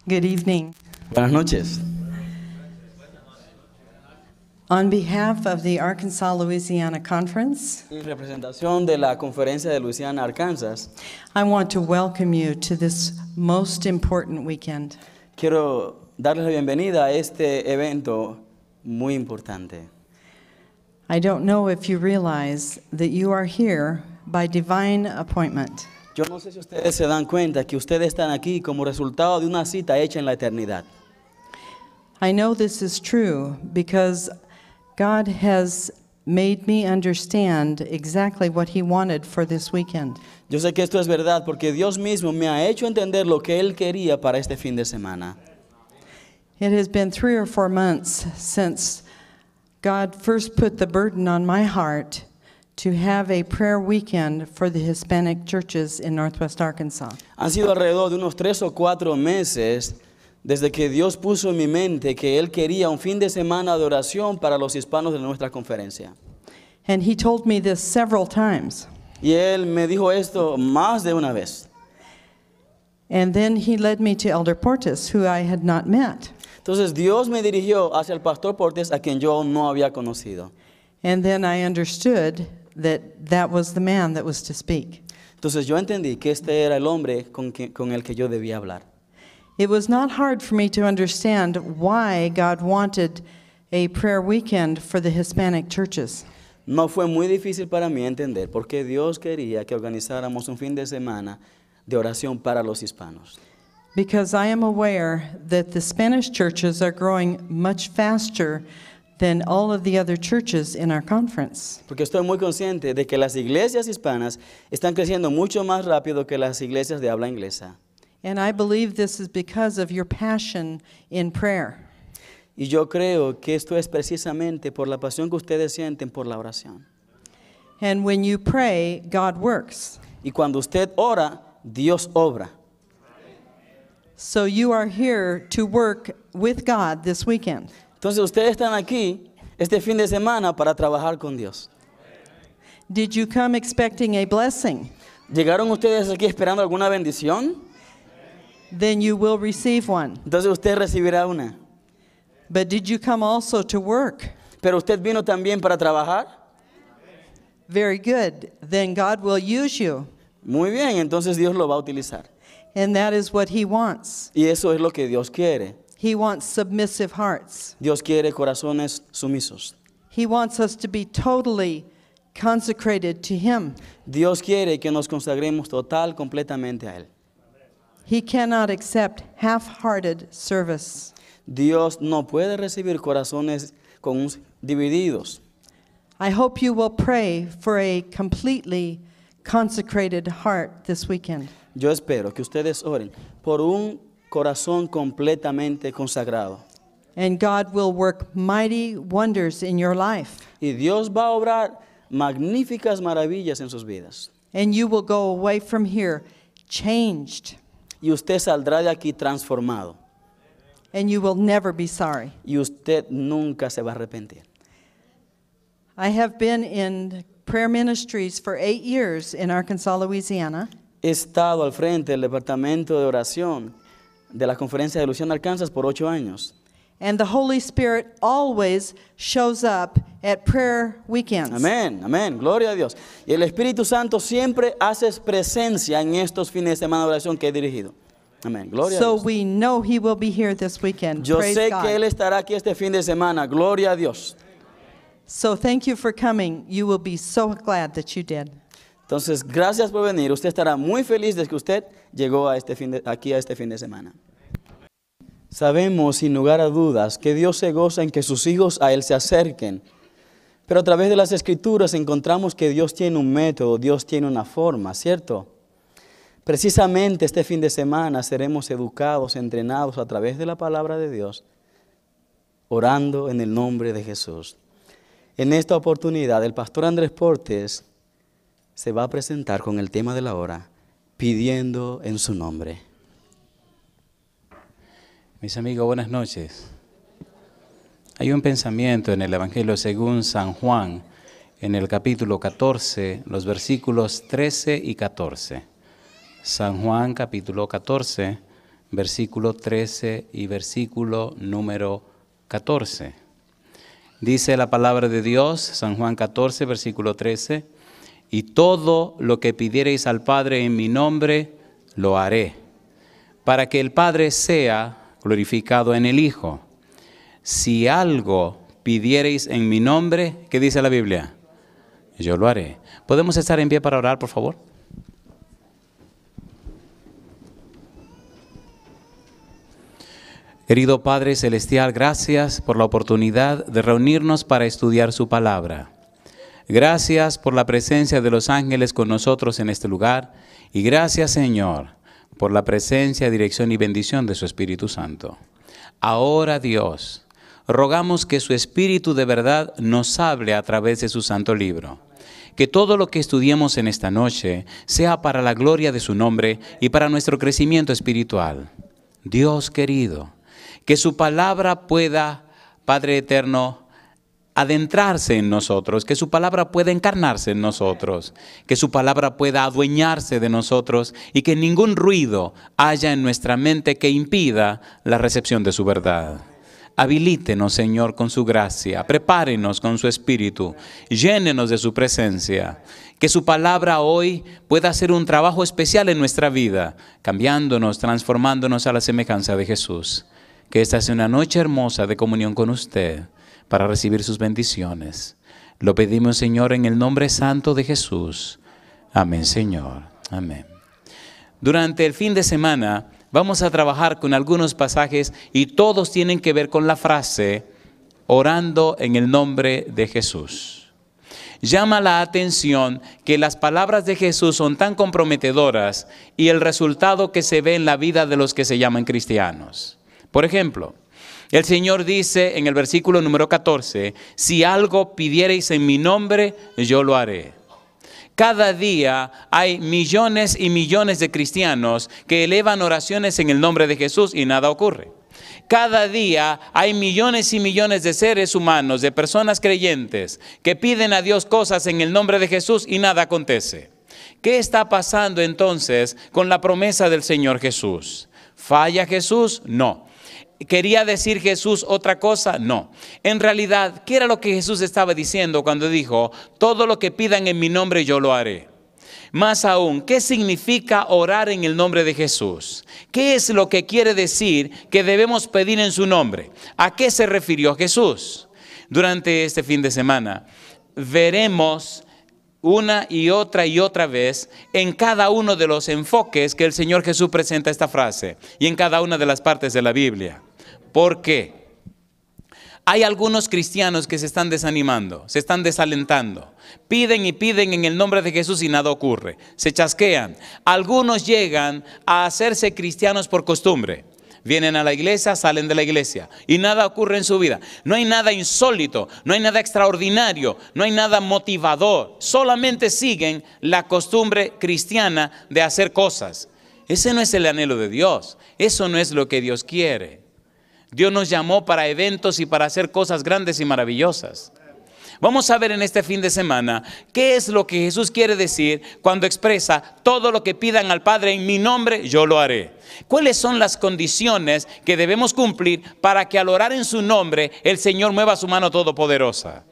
Good evening. Buenas noches. On behalf of the Arkansas-Louisiana Conference, En representación de la Conferencia de Louisiana, Arkansas, I want to welcome you to this most important weekend. quiero darles la bienvenida a este evento muy importante. I don't know if you realize that you are here by divine appointment. Yo no sé si ustedes se dan cuenta que ustedes están aquí como resultado de una cita hecha en la eternidad. I know this is true because God has made me understand exactly what He wanted for this weekend. Yo sé que esto es verdad porque Dios mismo me ha hecho entender lo que Él quería para este fin de semana. It has been 3 or 4 months since God first put the burden on my heart to have a prayer weekend for the Hispanic churches in Northwest Arkansas. Han sido alrededor de unos 3 o 4 meses desde que Dios puso en mi mente que Él quería un fin de semana de oración para los hispanos de nuestra conferencia. And He told me this several times. Y Él me dijo esto más de una vez. And then He led me to Elder Portis, who I had not met. Entonces Dios me dirigió hacia el pastor Portes, a quien yo aún no había conocido. And then I understood that that was the man that was to speak. Entonces yo entendí que este era el hombre con el que yo debía hablar. It was not hard for me to understand why God wanted a prayer weekend for the Hispanic churches. No fue muy difícil para mí entender por qué Dios quería que organizáramos un fin de semana de oración para los hispanos. Because I am aware that the Spanish churches are growing much faster than all of the other churches in our conference. Porque estoy muy consciente de que las iglesias hispanas están creciendo mucho más rápido que las iglesias de habla inglesa. And I believe this is because of your passion in prayer. Y yo creo que esto es precisamente por la pasión que ustedes sienten por la oración. And when you pray, God works. Y cuando usted ora, Dios obra. So you are here to work with God this weekend. Entonces ustedes están aquí este fin de semana para trabajar con Dios. Did you come expecting a blessing? ¿Llegaron ustedes aquí esperando alguna bendición? Then you will receive one. Entonces usted recibirá una. But did you come also to work? ¿Pero usted vino también para trabajar? Very good. Then God will use you. Muy bien, entonces Dios lo va a utilizar. And that is what He wants. Y eso es lo que Dios quiere. He wants submissive hearts. Dios quiere corazones sumisos. He wants us to be totally consecrated to Him. Dios quiere que nos consagremos completamente a Él. He cannot accept half-hearted service. Dios no puede recibir corazones divididos. I hope you will pray for a completely consecrated heart this weekend. Yo espero que ustedes oren por un corazón completamente consagrado. And God will work mighty wonders in your life. Y Dios va a obrar magníficas maravillas en sus vidas. And you will go away from here changed. Y usted saldrá de aquí transformado. And you will never be sorry. Y usted nunca se va a arrepentir. I have been in prayer ministries for 8 years in Arkansas, Louisiana. He estado al frente del departamento de oración de la Conferencia de Louisiana, Arkansas por 8 años. And the Holy Spirit always shows up at prayer weekends. Amén, amén, gloria a Dios. Y el Espíritu Santo siempre hace presencia en estos fines de semana de oración que he dirigido. Amén, gloria a So Dios. we know He will be here this weekend. Yo Praise sé God. que Él estará aquí este fin de semana, gloria a Dios. So thank you for coming. You will be so glad that you did. Entonces, gracias por venir. Usted estará muy feliz de que usted llegó aquí a este fin de semana. Sabemos sin lugar a dudas que Dios se goza en que sus hijos a Él se acerquen. Pero a través de las Escrituras encontramos que Dios tiene un método, Dios tiene una forma, ¿cierto? Precisamente este fin de semana seremos educados, entrenados a través de la palabra de Dios, orando en el nombre de Jesús. En esta oportunidad, el pastor Andrés Portes se va a presentar con el tema de la hora, pidiendo en su nombre. Mis amigos, buenas noches. Hay un pensamiento en el Evangelio según San Juan, en el capítulo 14, los versículos 13 y 14. San Juan, capítulo 14, versículo 13 y versículo número 14. Dice la palabra de Dios, San Juan 14, versículo 13, y todo lo que pidiereis al Padre en mi nombre, lo haré, para que el Padre sea glorificado en el Hijo. Si algo pidiereis en mi nombre, ¿qué dice la Biblia? Yo lo haré. ¿Podemos estar en pie para orar, por favor? Querido Padre Celestial, gracias por la oportunidad de reunirnos para estudiar su palabra. Gracias por la presencia de los ángeles con nosotros en este lugar. Y gracias, Señor, por la presencia, dirección y bendición de su Espíritu Santo. Ahora, Dios, rogamos que su Espíritu de verdad nos hable a través de su santo libro. Que todo lo que estudiemos en esta noche sea para la gloria de su nombre y para nuestro crecimiento espiritual. Dios querido, que su palabra pueda, Padre eterno, adentrarse en nosotros, que su palabra pueda encarnarse en nosotros, que su palabra pueda adueñarse de nosotros y que ningún ruido haya en nuestra mente que impida la recepción de su verdad. Habilítenos, Señor, con su gracia, prepárenos con su Espíritu, llénenos de su presencia. Que su palabra hoy pueda hacer un trabajo especial en nuestra vida, cambiándonos, transformándonos a la semejanza de Jesús. Que esta sea una noche hermosa de comunión con usted para recibir sus bendiciones. Lo pedimos, Señor, en el nombre santo de Jesús. Amén, Señor. Amén. Durante el fin de semana vamos a trabajar con algunos pasajes y todos tienen que ver con la frase orando en el nombre de Jesús. Llama la atención que las palabras de Jesús son tan comprometedoras y el resultado que se ve en la vida de los que se llaman cristianos. Por ejemplo, el Señor dice en el versículo número 14, si algo pidiereis en mi nombre, yo lo haré. Cada día hay millones y millones de cristianos que elevan oraciones en el nombre de Jesús y nada ocurre. Cada día hay millones y millones de seres humanos, de personas creyentes, que piden a Dios cosas en el nombre de Jesús y nada acontece. ¿Qué está pasando entonces con la promesa del Señor Jesús? ¿Falla Jesús? No. ¿Quería decir Jesús otra cosa? No. En realidad, ¿qué era lo que Jesús estaba diciendo cuando dijo, todo lo que pidan en mi nombre yo lo haré? Más aún, ¿qué significa orar en el nombre de Jesús? ¿Qué es lo que quiere decir que debemos pedir en su nombre? ¿A qué se refirió Jesús? Durante este fin de semana veremos una y otra vez en cada uno de los enfoques que el Señor Jesús presenta esta frase y en cada una de las partes de la Biblia. ¿Por qué? Hay algunos cristianos que se están desanimando, se están desalentando. Piden y piden en el nombre de Jesús y nada ocurre. Se chasquean. Algunos llegan a hacerse cristianos por costumbre. Vienen a la iglesia, salen de la iglesia y nada ocurre en su vida. No hay nada insólito, no hay nada extraordinario, no hay nada motivador. Solamente siguen la costumbre cristiana de hacer cosas. Ese no es el anhelo de Dios. Eso no es lo que Dios quiere. Dios nos llamó para eventos y para hacer cosas grandes y maravillosas. Vamos a ver en este fin de semana qué es lo que Jesús quiere decir cuando expresa todo lo que pidan al Padre en mi nombre, yo lo haré. ¿Cuáles son las condiciones que debemos cumplir para que al orar en su nombre el Señor mueva su mano todopoderosa?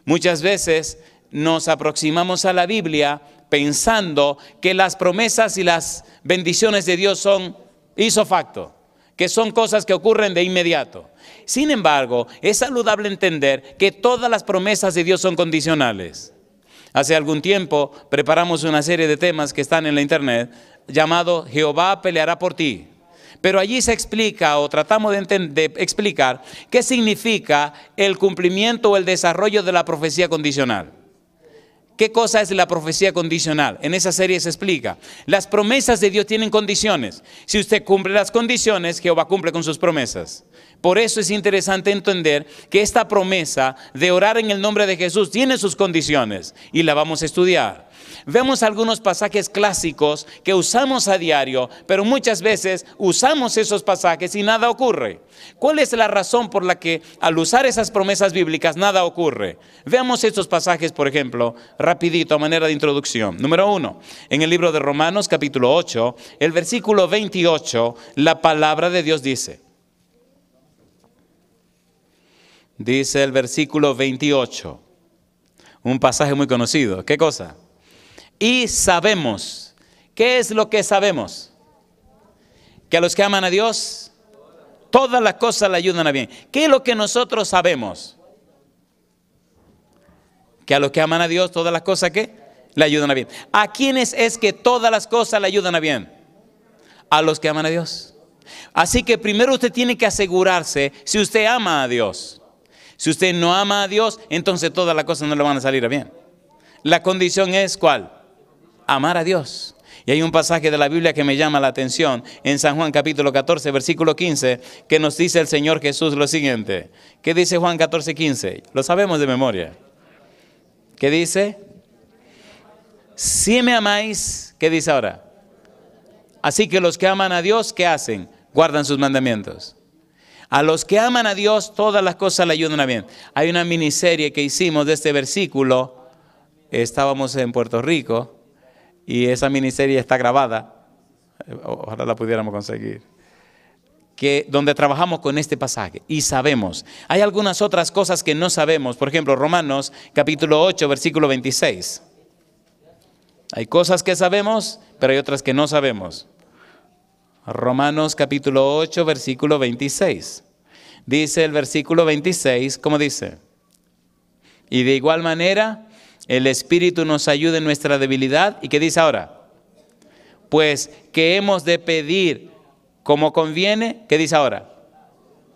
Muchas veces nos aproximamos a la Biblia pensando que las promesas y las bendiciones de Dios son ipso facto, que son cosas que ocurren de inmediato. Sin embargo, es saludable entender que todas las promesas de Dios son condicionales. Hace algún tiempo preparamos una serie de temas que están en la internet llamado Jehová peleará por ti. Pero allí se explica o tratamos de explicar qué significa el cumplimiento o el desarrollo de la profecía condicional. ¿Qué cosa es la profecía condicional? En esa serie se explica. Las promesas de Dios tienen condiciones. Si usted cumple las condiciones, Jehová cumple con sus promesas. Por eso es interesante entender que esta promesa de orar en el nombre de Jesús tiene sus condiciones y la vamos a estudiar. Vemos algunos pasajes clásicos que usamos a diario, pero muchas veces usamos esos pasajes y nada ocurre. ¿Cuál es la razón por la que al usar esas promesas bíblicas nada ocurre? Veamos estos pasajes, por ejemplo, rapidito a manera de introducción. Número 1, en el libro de Romanos capítulo 8, el versículo 28, la palabra de Dios dice. Dice el versículo 28, un pasaje muy conocido. ¿Qué cosa? Y sabemos. ¿Qué es lo que sabemos? Que a los que aman a Dios, todas las cosas le ayudan a bien. ¿Qué es lo que nosotros sabemos? Que a los que aman a Dios, todas las cosas ¿qué? Le ayudan a bien. ¿A quiénes es que todas las cosas le ayudan a bien? A los que aman a Dios. Así que primero usted tiene que asegurarse si usted ama a Dios. Si usted no ama a Dios, entonces todas las cosas no le van a salir a bien. La condición es ¿cuál? Amar a Dios. Y hay un pasaje de la Biblia que me llama la atención en San Juan capítulo 14, versículo 15, que nos dice el Señor Jesús lo siguiente. ¿Qué dice Juan 14, 15? Lo sabemos de memoria. ¿Qué dice? Si me amáis, ¿qué dice ahora? Así que los que aman a Dios, ¿qué hacen? Guardan sus mandamientos. A los que aman a Dios, todas las cosas le ayudan a bien. Hay una miniserie que hicimos de este versículo. Estábamos en Puerto Rico. Y esa miniserie está grabada, ojalá la pudiéramos conseguir, donde trabajamos con este pasaje y sabemos. Hay algunas otras cosas que no sabemos, por ejemplo, Romanos capítulo 8, versículo 26. Hay cosas que sabemos, pero hay otras que no sabemos. Romanos capítulo 8, versículo 26. Dice el versículo 26, ¿cómo dice? Y de igual manera el Espíritu nos ayuda en nuestra debilidad. ¿Y qué dice ahora? Pues que hemos de pedir como conviene. ¿Qué dice ahora?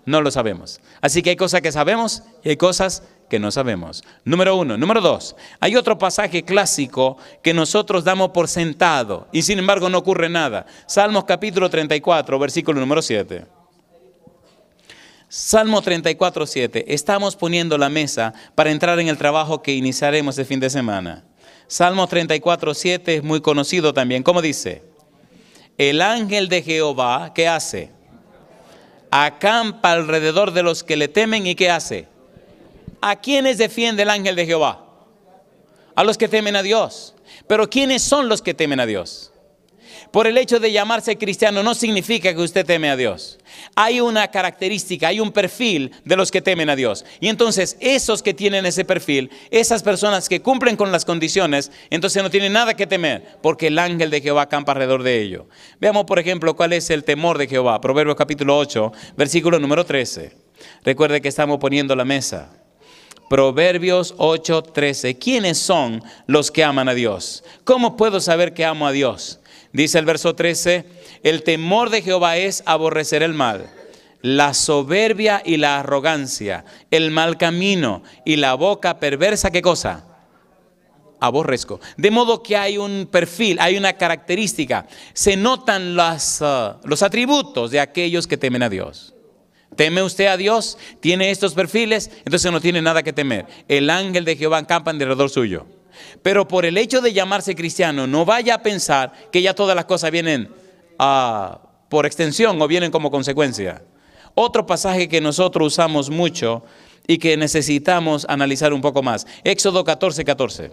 No lo sabemos. Así que hay cosas que sabemos y hay cosas que no sabemos. Número 1. Número 2. Hay otro pasaje clásico que nosotros damos por sentado y sin embargo no ocurre nada. Salmos capítulo 34, versículo número 7. Salmo 34, 7. Estamos poniendo la mesa para entrar en el trabajo que iniciaremos el fin de semana. Salmo 34, 7 es muy conocido también. ¿Cómo dice? El ángel de Jehová, ¿qué hace? Acampa alrededor de los que le temen. ¿Y qué hace? ¿A quiénes defiende el ángel de Jehová? A los que temen a Dios. Pero ¿quiénes son los que temen a Dios? Por el hecho de llamarse cristiano no significa que usted teme a Dios. Hay una característica, hay un perfil de los que temen a Dios. Y entonces esos que tienen ese perfil, esas personas que cumplen con las condiciones, entonces no tienen nada que temer, porque el ángel de Jehová acampa alrededor de ellos. Veamos, por ejemplo, cuál es el temor de Jehová. Proverbios capítulo 8, versículo número 13. Recuerde que estamos poniendo la mesa. Proverbios 8, 13. ¿Quiénes son los que aman a Dios? ¿Cómo puedo saber que amo a Dios? Dice el verso 13, el temor de Jehová es aborrecer el mal, la soberbia y la arrogancia, el mal camino y la boca perversa, ¿qué cosa? Aborrezco. De modo que hay un perfil, hay una característica. Se notan los atributos de aquellos que temen a Dios. ¿Teme usted a Dios? ¿Tiene estos perfiles? Entonces no tiene nada que temer. El ángel de Jehová acampa alrededor suyo. Pero por el hecho de llamarse cristiano, no vaya a pensar que ya todas las cosas vienen por extensión o vienen como consecuencia. Otro pasaje que nosotros usamos mucho y que necesitamos analizar un poco más. Éxodo 14, 14.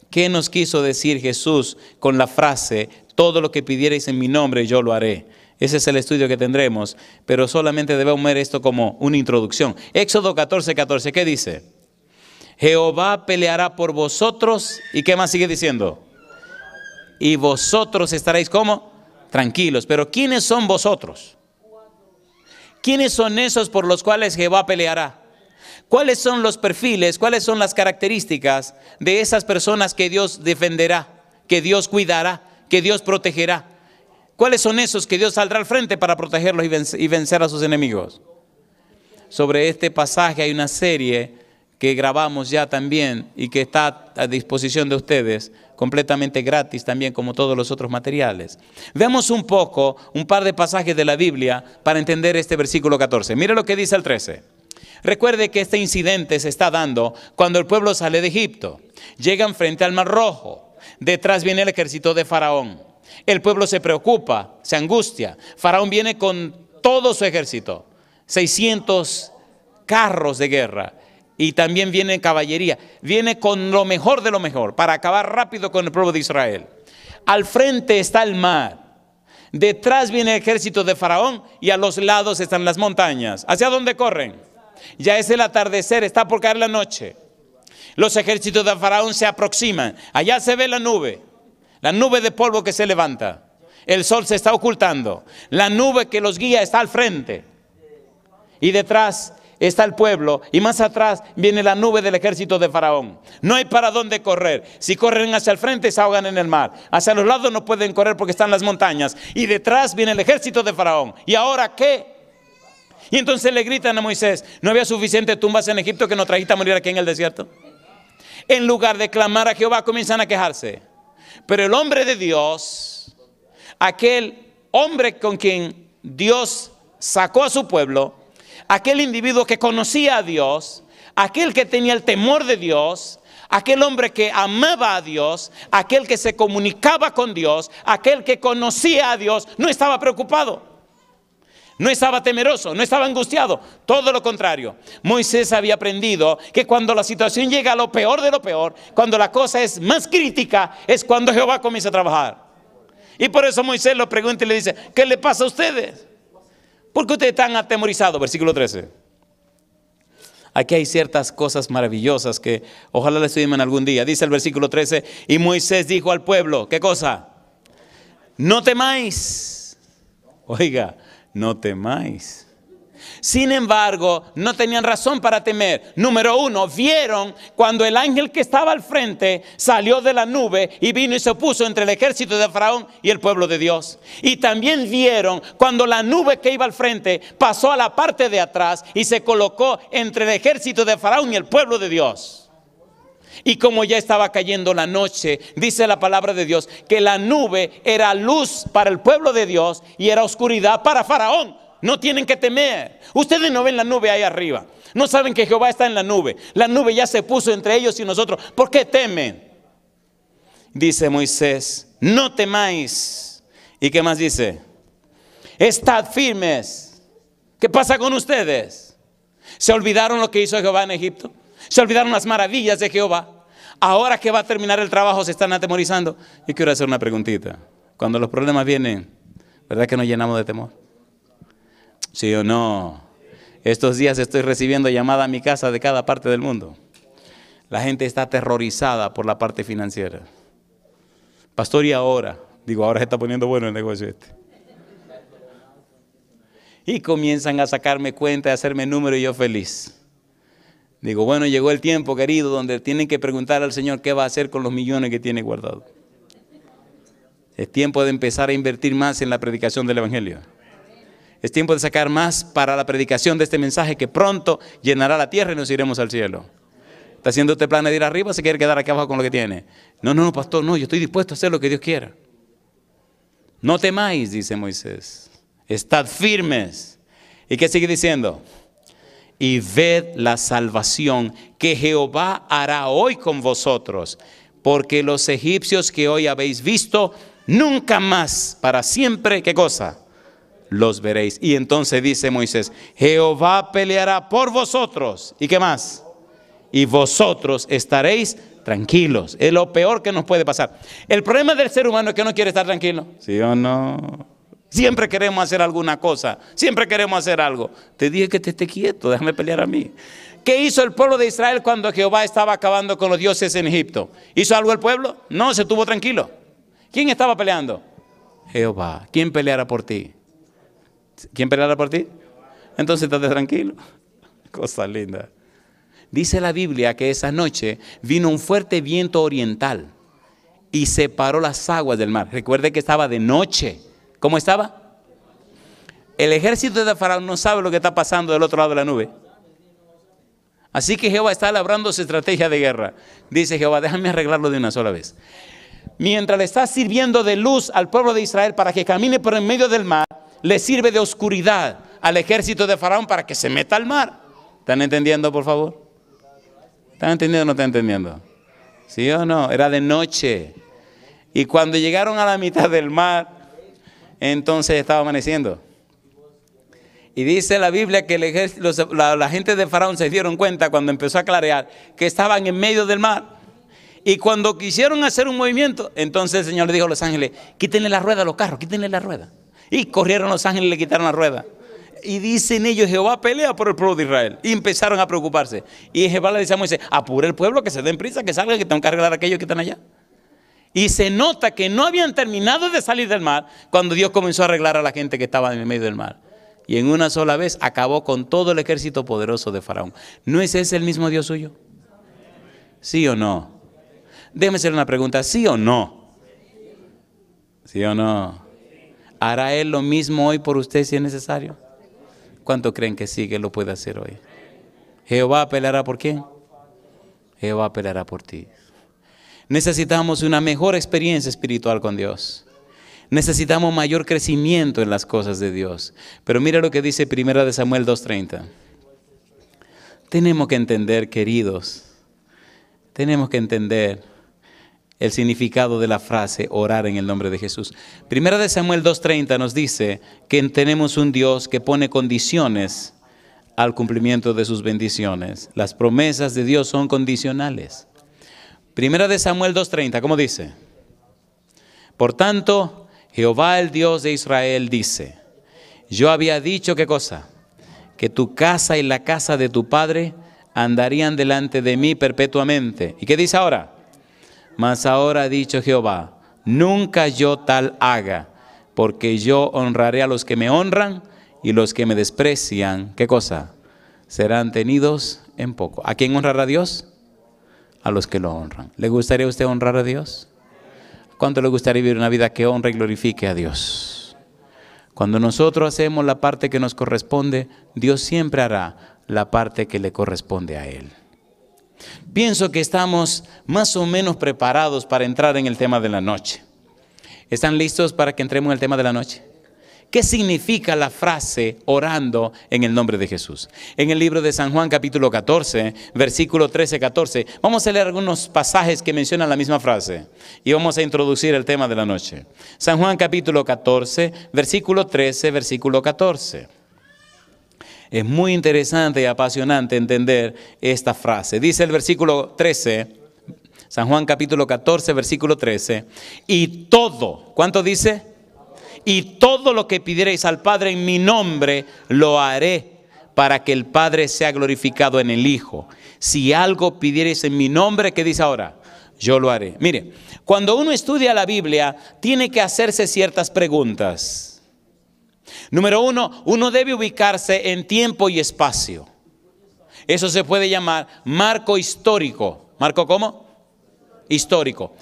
¿Qué nos quiso decir Jesús con la frase, todo lo que pidierais en mi nombre yo lo haré? Ese es el estudio que tendremos, pero solamente debemos ver esto como una introducción. Éxodo 14, 14, ¿qué dice? Jehová peleará por vosotros. ¿Y qué más sigue diciendo? Y vosotros estaréis ¿cómo? Tranquilos. Pero ¿quiénes son vosotros? ¿Quiénes son esos por los cuales Jehová peleará? ¿Cuáles son los perfiles? ¿Cuáles son las características de esas personas que Dios defenderá, que Dios cuidará, que Dios protegerá? ¿Cuáles son esos que Dios saldrá al frente para protegerlos y vencer a sus enemigos? Sobre este pasaje hay una serie que grabamos ya también y que está a disposición de ustedes completamente gratis también como todos los otros materiales. Veamos un poco, un par de pasajes de la Biblia para entender este versículo 14. Mire lo que dice el 13. Recuerde que este incidente se está dando cuando el pueblo sale de Egipto. Llegan frente al Mar Rojo. Detrás viene el ejército de Faraón. El pueblo se preocupa, se angustia. Faraón viene con todo su ejército, 600 carros de guerra. Y también viene caballería. Viene con lo mejor de lo mejor para acabar rápido con el pueblo de Israel. Al frente está el mar. Detrás viene el ejército de Faraón y a los lados están las montañas. ¿Hacia dónde corren? Ya es el atardecer, está por caer la noche. Los ejércitos de Faraón se aproximan. Allá se ve la nube de polvo que se levanta. El sol se está ocultando. La nube que los guía está al frente. Y detrás está el pueblo. Y más atrás viene la nube del ejército de Faraón. No hay para dónde correr. Si corren hacia el frente se ahogan en el mar. Hacia los lados no pueden correr porque están las montañas. Y detrás viene el ejército de Faraón. ¿Y ahora qué? Y entonces le gritan a Moisés: ¿no había suficientes tumbas en Egipto que nos trajiste a morir aquí en el desierto? En lugar de clamar a Jehová, comienzan a quejarse. Pero el hombre de Dios, aquel hombre con quien Dios sacó a su pueblo, aquel individuo que conocía a Dios, aquel que tenía el temor de Dios, aquel hombre que amaba a Dios, aquel que se comunicaba con Dios, aquel que conocía a Dios, no estaba preocupado. No estaba temeroso, no estaba angustiado, todo lo contrario. Moisés había aprendido que cuando la situación llega a lo peor de lo peor, cuando la cosa es más crítica, es cuando Jehová comienza a trabajar. Y por eso Moisés lo pregunta y le dice: ¿qué le pasa a ustedes? ¿Por qué ustedes están atemorizados? Versículo 13. Aquí hay ciertas cosas maravillosas que ojalá les estudiemos algún día. Dice el versículo 13: y Moisés dijo al pueblo, ¿qué cosa? No temáis. Oiga, no temáis. Sin embargo, no tenían razón para temer. Número uno, vieron cuando el ángel que estaba al frente salió de la nube y vino y se puso entre el ejército de Faraón y el pueblo de Dios. Y también vieron cuando la nube que iba al frente pasó a la parte de atrás y se colocó entre el ejército de Faraón y el pueblo de Dios. Y como ya estaba cayendo la noche, dice la palabra de Dios que la nube era luz para el pueblo de Dios y era oscuridad para Faraón. No tienen que temer. Ustedes no ven la nube ahí arriba. No saben que Jehová está en la nube. La nube ya se puso entre ellos y nosotros. ¿Por qué temen? Dice Moisés: no temáis. ¿Y qué más dice? Estad firmes. ¿Qué pasa con ustedes? ¿Se olvidaron lo que hizo Jehová en Egipto? ¿Se olvidaron las maravillas de Jehová? Ahora que va a terminar el trabajo se están atemorizando. Yo quiero hacer una preguntita. Cuando los problemas vienen, ¿verdad que nos llenamos de temor? ¿Sí o no? Estos días estoy recibiendo llamadas a mi casa de cada parte del mundo. La gente está aterrorizada por la parte financiera. Pastor, ¿y ahora? Digo, ahora se está poniendo bueno el negocio este. Y comienzan a sacarme cuenta, a hacerme número y yo feliz. Digo, bueno, llegó el tiempo, querido, donde tienen que preguntar al Señor qué va a hacer con los millones que tiene guardados. Es tiempo de empezar a invertir más en la predicación del Evangelio. Es tiempo de sacar más para la predicación de este mensaje que pronto llenará la tierra y nos iremos al cielo. ¿Está haciendo usted planes de ir arriba o se quiere quedar aquí abajo con lo que tiene? No, pastor, no, yo estoy dispuesto a hacer lo que Dios quiera. No temáis, dice Moisés. Estad firmes. ¿Y qué sigue diciendo? Y ved la salvación que Jehová hará hoy con vosotros, porque los egipcios que hoy habéis visto, nunca más, para siempre, ¿qué cosa? Los veréis. Y entonces dice Moisés: Jehová peleará por vosotros. ¿Y qué más? Y vosotros estaréis tranquilos. Es lo peor que nos puede pasar. El problema del ser humano es que no quiere estar tranquilo. ¿Sí o no? Siempre queremos hacer alguna cosa. Siempre queremos hacer algo. Te dije que te esté quieto, déjame pelear a mí. ¿Qué hizo el pueblo de Israel cuando Jehová estaba acabando con los dioses en Egipto? ¿Hizo algo el pueblo? No, se estuvo tranquilo. ¿Quién estaba peleando? Jehová. ¿Quién peleará por ti? ¿Quién peleará por ti? Entonces estate tranquilo. Cosa linda. Dice la Biblia que esa noche vino un fuerte viento oriental y separó las aguas del mar. Recuerde que estaba de noche. ¿Cómo estaba? El ejército de Faraón no sabe lo que está pasando del otro lado de la nube. Así que Jehová está labrando su estrategia de guerra. Dice Jehová: déjame arreglarlo de una sola vez. Mientras le está sirviendo de luz al pueblo de Israel para que camine por en medio del mar, le sirve de oscuridad al ejército de Faraón para que se meta al mar. ¿Están entendiendo, por favor? ¿Están entendiendo o no están entendiendo? ¿Sí o no? Era de noche. Y cuando llegaron a la mitad del mar, entonces estaba amaneciendo. Y dice la Biblia que la gente de Faraón se dieron cuenta cuando empezó a clarear que estaban en medio del mar. Y cuando quisieron hacer un movimiento, entonces el Señor le dijo a los ángeles, quítenle la rueda a los carros, quítenle la rueda. Y corrieron los ángeles y le quitaron la rueda. Y dicen ellos, Jehová pelea por el pueblo de Israel. Y empezaron a preocuparse. Y Jehová le dice a Moisés, apura el pueblo, que se den prisa, que salgan, que tengan que arreglar a aquellos que están allá. Y se nota que no habían terminado de salir del mar cuando Dios comenzó a arreglar a la gente que estaba en el medio del mar. Y en una sola vez acabó con todo el ejército poderoso de Faraón. ¿No es ese el mismo Dios suyo? ¿Sí o no? Déjeme hacer una pregunta, ¿sí o no? ¿Sí o no? ¿Hará Él lo mismo hoy por usted si es necesario? ¿Cuánto creen que sí, que lo puede hacer hoy? ¿Jehová peleará por quién? Jehová peleará por ti. Necesitamos una mejor experiencia espiritual con Dios. Necesitamos mayor crecimiento en las cosas de Dios. Pero mira lo que dice 1 Samuel 2:30. Tenemos que entender, queridos, tenemos que entender el significado de la frase orar en el nombre de Jesús. 1 Samuel 2:30 nos dice que tenemos un Dios que pone condiciones al cumplimiento de sus bendiciones. Las promesas de Dios son condicionales. 1 Samuel 2:30, ¿cómo dice? Por tanto, Jehová el Dios de Israel dice, yo había dicho, ¿qué cosa? Que tu casa y la casa de tu padre andarían delante de mí perpetuamente. ¿Y qué dice ahora? Mas ahora ha dicho Jehová, nunca yo tal haga, porque yo honraré a los que me honran y los que me desprecian, ¿qué cosa? Serán tenidos en poco. ¿A quién honrará Dios? A los que lo honran. ¿Le gustaría a usted honrar a Dios? ¿Cuánto le gustaría vivir una vida que honre y glorifique a Dios? Cuando nosotros hacemos la parte que nos corresponde, Dios siempre hará la parte que le corresponde a Él. Pienso que estamos más o menos preparados para entrar en el tema de la noche. ¿Están listos para que entremos en el tema de la noche? ¿Qué significa la frase orando en el nombre de Jesús? En el libro de San Juan capítulo 14, versículo 13-14, vamos a leer algunos pasajes que mencionan la misma frase y vamos a introducir el tema de la noche. San Juan capítulo 14, versículo 13, versículo 14. Es muy interesante y apasionante entender esta frase. Dice el versículo 13, San Juan capítulo 14, versículo 13, y todo, ¿cuánto dice? Y todo lo que pidierais al Padre en mi nombre, lo haré para que el Padre sea glorificado en el Hijo. Si algo pidierais en mi nombre, ¿qué dice ahora? Yo lo haré. Mire, cuando uno estudia la Biblia, tiene que hacerse ciertas preguntas. Número uno, uno debe ubicarse en tiempo y espacio. Eso se puede llamar marco histórico. ¿Marco cómo? Histórico.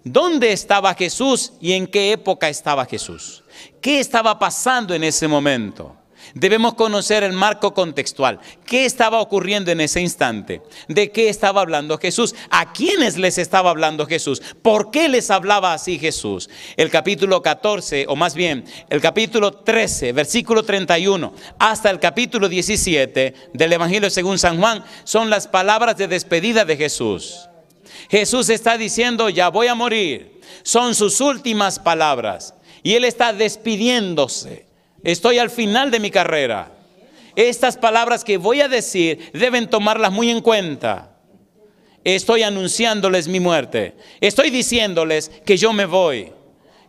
¿Dónde estaba Jesús y en qué época estaba Jesús? ¿Qué estaba pasando en ese momento? Debemos conocer el marco contextual. ¿Qué estaba ocurriendo en ese instante? ¿De qué estaba hablando Jesús? ¿A quiénes les estaba hablando Jesús? ¿Por qué les hablaba así Jesús? El capítulo 14, o más bien, el capítulo 13, versículo 31, hasta el capítulo 17 del Evangelio según San Juan, son las palabras de despedida de Jesús. Jesús está diciendo, ya voy a morir. Son sus últimas palabras. Y Él está despidiéndose. Estoy al final de mi carrera. Estas palabras que voy a decir deben tomarlas muy en cuenta. Estoy anunciándoles mi muerte. Estoy diciéndoles que yo me voy.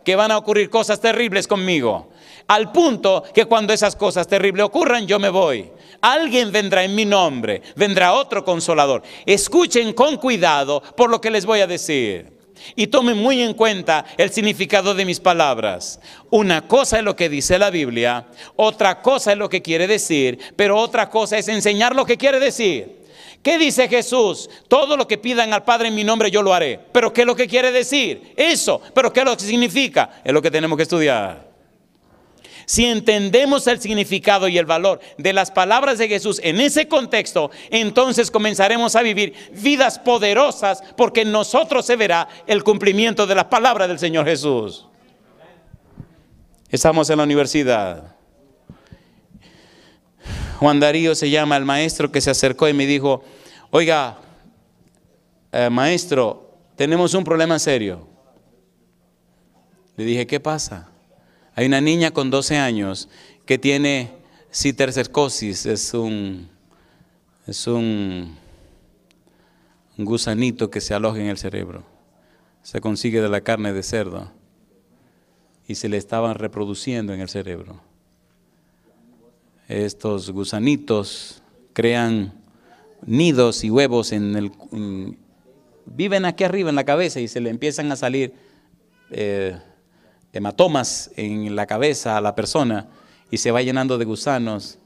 Que van a ocurrir cosas terribles conmigo. Al punto que cuando esas cosas terribles ocurran, yo me voy. Alguien vendrá en mi nombre, vendrá otro consolador. Escuchen con cuidado por lo que les voy a decir. Y tomen muy en cuenta el significado de mis palabras. Una cosa es lo que dice la Biblia, otra cosa es lo que quiere decir, pero otra cosa es enseñar lo que quiere decir. ¿Qué dice Jesús? Todo lo que pidan al Padre en mi nombre yo lo haré. ¿Pero qué es lo que quiere decir? Eso. ¿Pero qué es lo que significa? Es lo que tenemos que estudiar. Si entendemos el significado y el valor de las palabras de Jesús en ese contexto, entonces comenzaremos a vivir vidas poderosas porque en nosotros se verá el cumplimiento de las palabras del Señor Jesús. Estamos en la universidad. Juan Darío se llama el maestro que se acercó y me dijo, oiga, maestro, tenemos un problema serio. Le dije, ¿qué pasa? Hay una niña con 12 años que tiene cistercercosis, es un gusanito que se aloja en el cerebro. Se consigue de la carne de cerdo y se le estaban reproduciendo en el cerebro. Estos gusanitos crean nidos y huevos viven aquí arriba en la cabeza y se le empiezan a salir hematomas en la cabeza a la persona y se va llenando de gusanos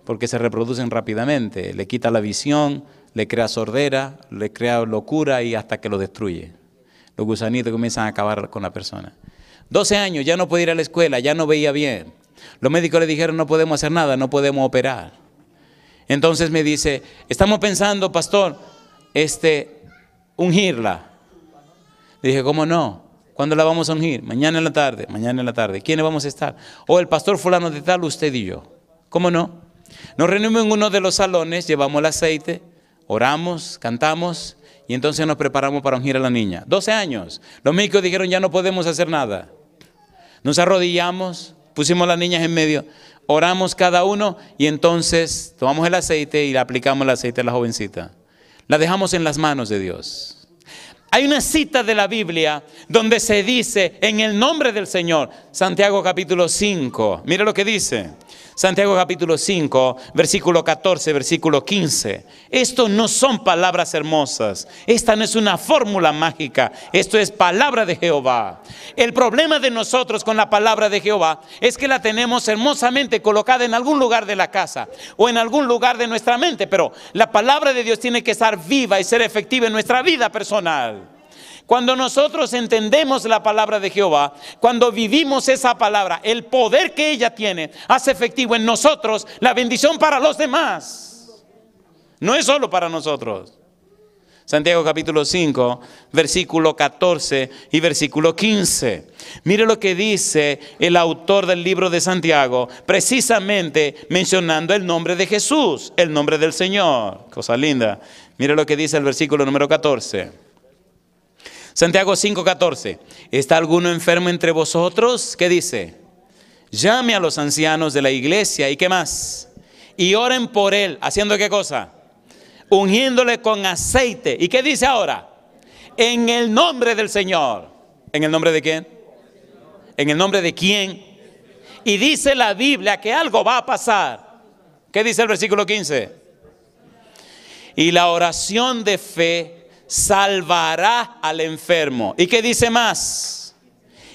porque se reproducen rápidamente. Le quita la visión, le crea sordera, le crea locura y hasta que lo destruye. Los gusanitos comienzan a acabar con la persona. 12 años, ya no puede ir a la escuela, ya no veía bien. Los médicos le dijeron, no podemos hacer nada, no podemos operar. Entonces me dice, estamos pensando, pastor, ungirla. Le dije, ¿cómo no? ¿Cuándo la vamos a ungir? Mañana en la tarde, mañana en la tarde. ¿Quiénes vamos a estar? O el pastor fulano de tal, usted y yo. ¿Cómo no? Nos reunimos en uno de los salones, llevamos el aceite, oramos, cantamos y entonces nos preparamos para ungir a la niña. 12 años. Los médicos dijeron, ya no podemos hacer nada. Nos arrodillamos, pusimos a las niñas en medio, oramos cada uno y entonces tomamos el aceite y le aplicamos el aceite a la jovencita. La dejamos en las manos de Dios. Hay una cita de la Biblia donde se dice en el nombre del Señor, Santiago capítulo 5, mire lo que dice, Santiago capítulo 5, versículo 14, versículo 15. Esto no son palabras hermosas, esta no es una fórmula mágica, esto es palabra de Jehová. El problema de nosotros con la palabra de Jehová es que la tenemos hermosamente colocada en algún lugar de la casa o en algún lugar de nuestra mente, pero la palabra de Dios tiene que estar viva y ser efectiva en nuestra vida personal. Cuando nosotros entendemos la palabra de Jehová, cuando vivimos esa palabra, el poder que ella tiene hace efectivo en nosotros la bendición para los demás. No es solo para nosotros. Santiago capítulo 5, versículo 14 y versículo 15. Mire lo que dice el autor del libro de Santiago, precisamente mencionando el nombre de Jesús, el nombre del Señor. Cosa linda. Mire lo que dice el versículo número 14. Santiago 5:14. ¿Está alguno enfermo entre vosotros? ¿Qué dice? Llame a los ancianos de la iglesia. ¿Y qué más? Y oren por él. ¿Haciendo qué cosa? Ungiéndole con aceite. ¿Y qué dice ahora? En el nombre del Señor. ¿En el nombre de quién? ¿En el nombre de quién? Y dice la Biblia que algo va a pasar. ¿Qué dice el versículo 15? Y la oración de fe salvará al enfermo. ¿Y qué dice más?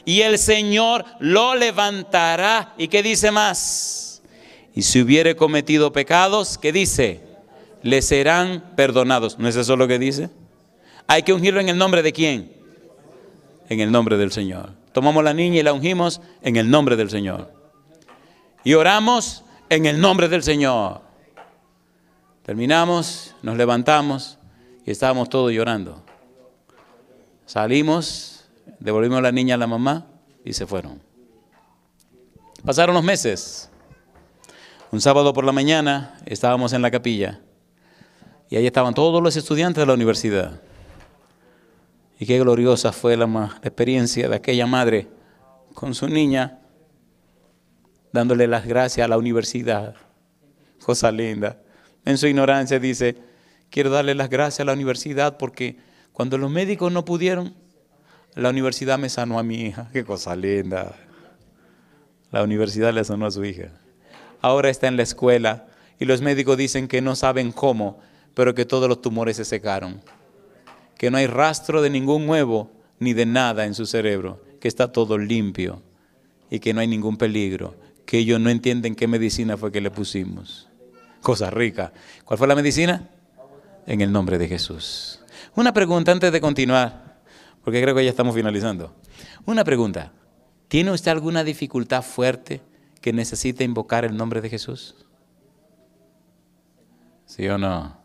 Y el Señor lo levantará. ¿Y qué dice más? Y si hubiere cometido pecados, ¿qué dice? Le serán perdonados. ¿No es eso lo que dice? Hay que ungirlo en el nombre de ¿quién? En el nombre del Señor. Tomamos la niña y la ungimos en el nombre del Señor. Y oramos en el nombre del Señor. Terminamos, nos levantamos y estábamos todos llorando. Salimos, devolvimos a la niña a la mamá y se fueron. Pasaron los meses. Un sábado por la mañana estábamos en la capilla y ahí estaban todos los estudiantes de la universidad. Y qué gloriosa fue la experiencia de aquella madre con su niña, dándole las gracias a la universidad. Cosa linda. En su ignorancia dice, quiero darle las gracias a la universidad porque cuando los médicos no pudieron, la universidad me sanó a mi hija. Qué cosa linda. La universidad le sanó a su hija. Ahora está en la escuela y los médicos dicen que no saben cómo, pero que todos los tumores se secaron. Que no hay rastro de ningún huevo ni de nada en su cerebro, que está todo limpio y que no hay ningún peligro, que ellos no entienden qué medicina fue que le pusimos. Cosa rica. ¿Cuál fue la medicina? En el nombre de Jesús. Una pregunta antes de continuar, porque creo que ya estamos finalizando. Una pregunta. ¿Tiene usted alguna dificultad fuerte que necesite invocar el nombre de Jesús? ¿Sí o no?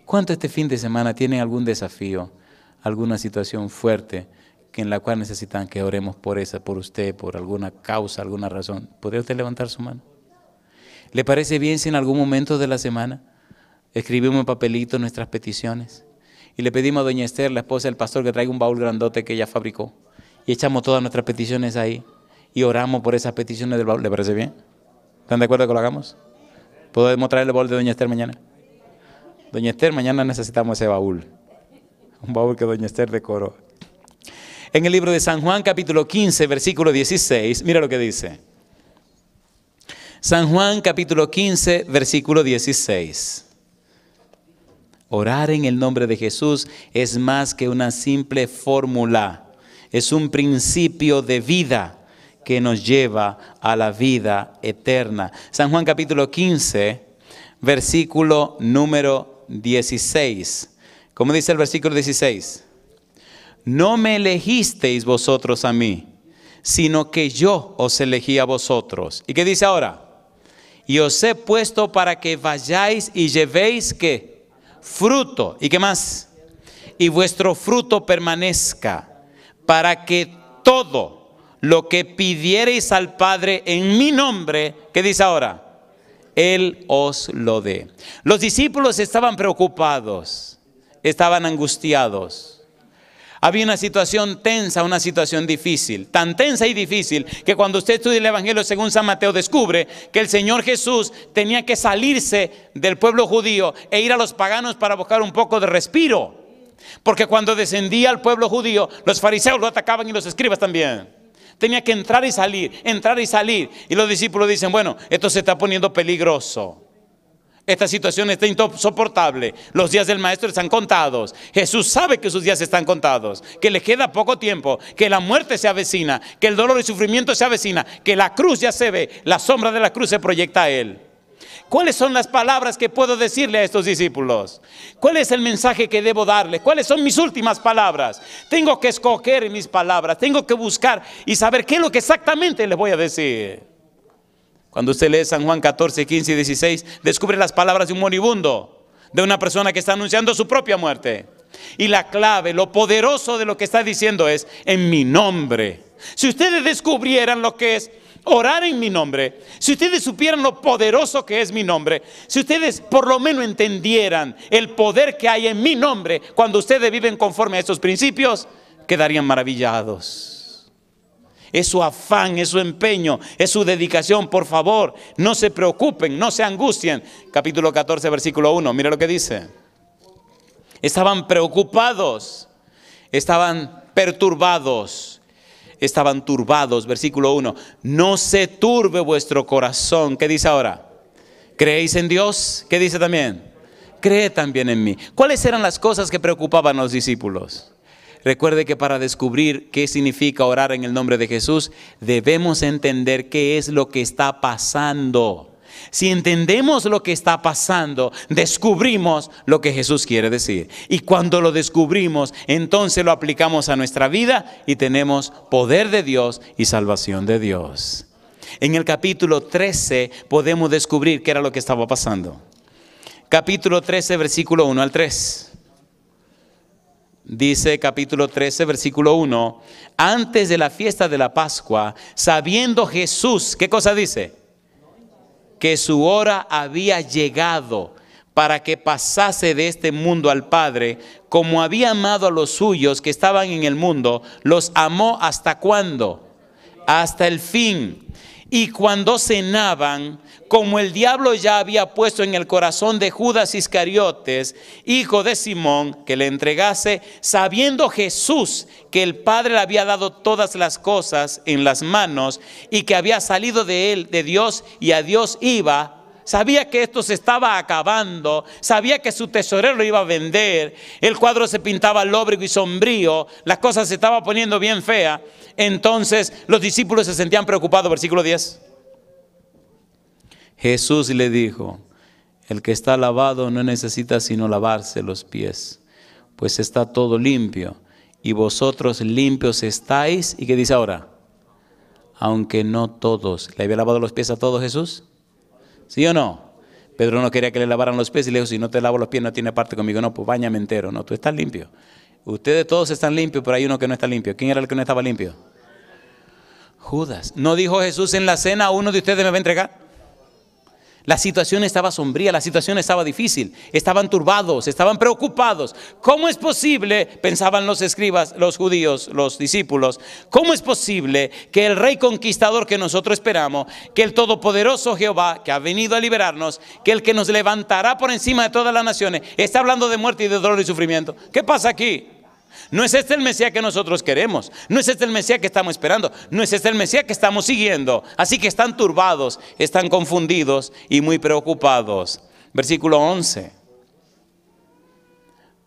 ¿Cuánto este fin de semana tienen algún desafío, alguna situación fuerte en la cual necesitan que oremos por usted, por alguna causa, alguna razón? ¿Podría usted levantar su mano? ¿Le parece bien si en algún momento de la semana escribimos en papelito nuestras peticiones? Y le pedimos a doña Esther, la esposa del pastor, que traiga un baúl grandote que ella fabricó. Y echamos todas nuestras peticiones ahí. Y oramos por esas peticiones del baúl. ¿Le parece bien? ¿Están de acuerdo que lo hagamos? ¿Podemos traer el baúl de doña Esther mañana? Doña Esther, mañana necesitamos ese baúl. Un baúl que doña Esther decoró. En el libro de San Juan, capítulo 15, versículo 16, mira lo que dice. San Juan, capítulo 15, versículo 16. Orar en el nombre de Jesús es más que una simple fórmula. Es un principio de vida que nos lleva a la vida eterna. San Juan, capítulo 15, versículo número 16. ¿Cómo dice el versículo 16? No me elegisteis vosotros a mí, sino que yo os elegí a vosotros. ¿Y qué dice ahora? Y os he puesto para que vayáis y llevéis ¿qué? Fruto. ¿Y qué más? Y vuestro fruto permanezca, para que todo lo que pidiereis al Padre en mi nombre, ¿qué dice ahora? Él os lo dé. Los discípulos estaban preocupados, estaban angustiados. Había una situación tensa, una situación difícil, tan tensa y difícil que cuando usted estudia el Evangelio según San Mateo descubre que el Señor Jesús tenía que salirse del pueblo judío e ir a los paganos para buscar un poco de respiro. Porque cuando descendía al pueblo judío, los fariseos lo atacaban y los escribas también. Tenía que entrar y salir, entrar y salir. Y los discípulos dicen, bueno, esto se está poniendo peligroso. Esta situación está insoportable. Los días del maestro están contados. Jesús sabe que sus días están contados, que le queda poco tiempo, que la muerte se avecina, que el dolor y sufrimiento se avecina, que la cruz ya se ve, la sombra de la cruz se proyecta a él. ¿Cuáles son las palabras que puedo decirle a estos discípulos? ¿Cuál es el mensaje que debo darles? ¿Cuáles son mis últimas palabras? Tengo que escoger mis palabras, tengo que buscar y saber qué es lo que exactamente les voy a decir. Cuando usted lee San Juan 14, 15 y 16, descubre las palabras de un moribundo, de una persona que está anunciando su propia muerte. Y la clave, lo poderoso de lo que está diciendo es, en mi nombre. Si ustedes descubrieran lo que es orar en mi nombre, si ustedes supieran lo poderoso que es mi nombre, si ustedes por lo menos entendieran el poder que hay en mi nombre, cuando ustedes viven conforme a estos principios, quedarían maravillados. Es su afán, es su empeño, es su dedicación. Por favor, no se preocupen, no se angustien. Capítulo 14, versículo 1, mira lo que dice. Estaban preocupados, estaban perturbados, estaban turbados. Versículo 1, no se turbe vuestro corazón. ¿Qué dice ahora? ¿Creéis en Dios? ¿Qué dice también? Cree también en mí. ¿Cuáles eran las cosas que preocupaban a los discípulos? Recuerde que para descubrir qué significa orar en el nombre de Jesús, debemos entender qué es lo que está pasando. Si entendemos lo que está pasando, descubrimos lo que Jesús quiere decir. Y cuando lo descubrimos, entonces lo aplicamos a nuestra vida y tenemos poder de Dios y salvación de Dios. En el capítulo 13 podemos descubrir qué era lo que estaba pasando. Capítulo 13, versículo 1 al 3. Dice capítulo 13, versículo 1, antes de la fiesta de la Pascua, sabiendo Jesús, ¿qué cosa dice? Que su hora había llegado para que pasase de este mundo al Padre, como había amado a los suyos que estaban en el mundo, los amó ¿hasta cuándo? Hasta el fin. Y cuando cenaban, como el diablo ya había puesto en el corazón de Judas Iscariotes, hijo de Simón, que le entregase, sabiendo Jesús que el Padre le había dado todas las cosas en las manos y que había salido de él, de Dios, y a Dios iba, sabía que esto se estaba acabando, sabía que su tesorero lo iba a vender, el cuadro se pintaba lóbrego y sombrío, las cosas se estaban poniendo bien fea. Entonces los discípulos se sentían preocupados. Versículo 10. Jesús le dijo, el que está lavado no necesita sino lavarse los pies, pues está todo limpio, y vosotros limpios estáis. ¿Y qué dice ahora? Aunque no todos. ¿Le había lavado los pies a todos Jesús? ¿Sí o no? Pedro no quería que le lavaran los pies y le dijo, si no te lavo los pies no tiene parte conmigo. No, pues báñame entero. No, tú estás limpio. Ustedes todos están limpios, pero hay uno que no está limpio. ¿Quién era el que no estaba limpio? Judas. ¿No dijo Jesús en la cena, a uno de ustedes me va a entregar? La situación estaba sombría, la situación estaba difícil, estaban turbados, estaban preocupados. ¿Cómo es posible, pensaban los escribas, los judíos, los discípulos, cómo es posible que el rey conquistador que nosotros esperamos, que el todopoderoso Jehová, que ha venido a liberarnos, que el que nos levantará por encima de todas las naciones, está hablando de muerte y de dolor y sufrimiento? ¿Qué pasa aquí? No es este el Mesías que nosotros queremos, no es este el Mesías que estamos esperando, no es este el Mesías que estamos siguiendo. Así que están turbados, están confundidos y muy preocupados. Versículo 11.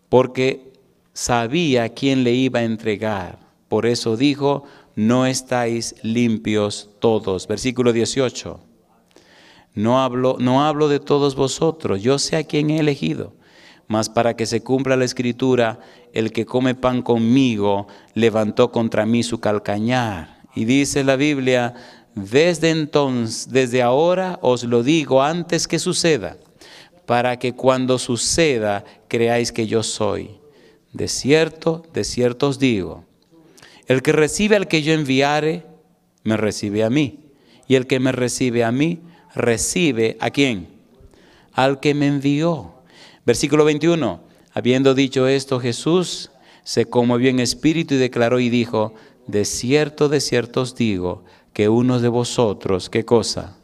Porque sabía quién le iba a entregar, por eso dijo, no estáis limpios todos. Versículo 18. No hablo de todos vosotros, yo sé a quién he elegido. Mas para que se cumpla la escritura, el que come pan conmigo levantó contra mí su calcañar. Y dice la Biblia, desde ahora os lo digo antes que suceda, para que cuando suceda creáis que yo soy. De cierto os digo, el que recibe al que yo enviare, me recibe a mí. Y el que me recibe a mí, recibe ¿a quién? Al que me envió. Versículo 21, habiendo dicho esto, Jesús se conmovió en espíritu y declaró y dijo, de cierto os digo, que uno de vosotros, ¿qué cosa?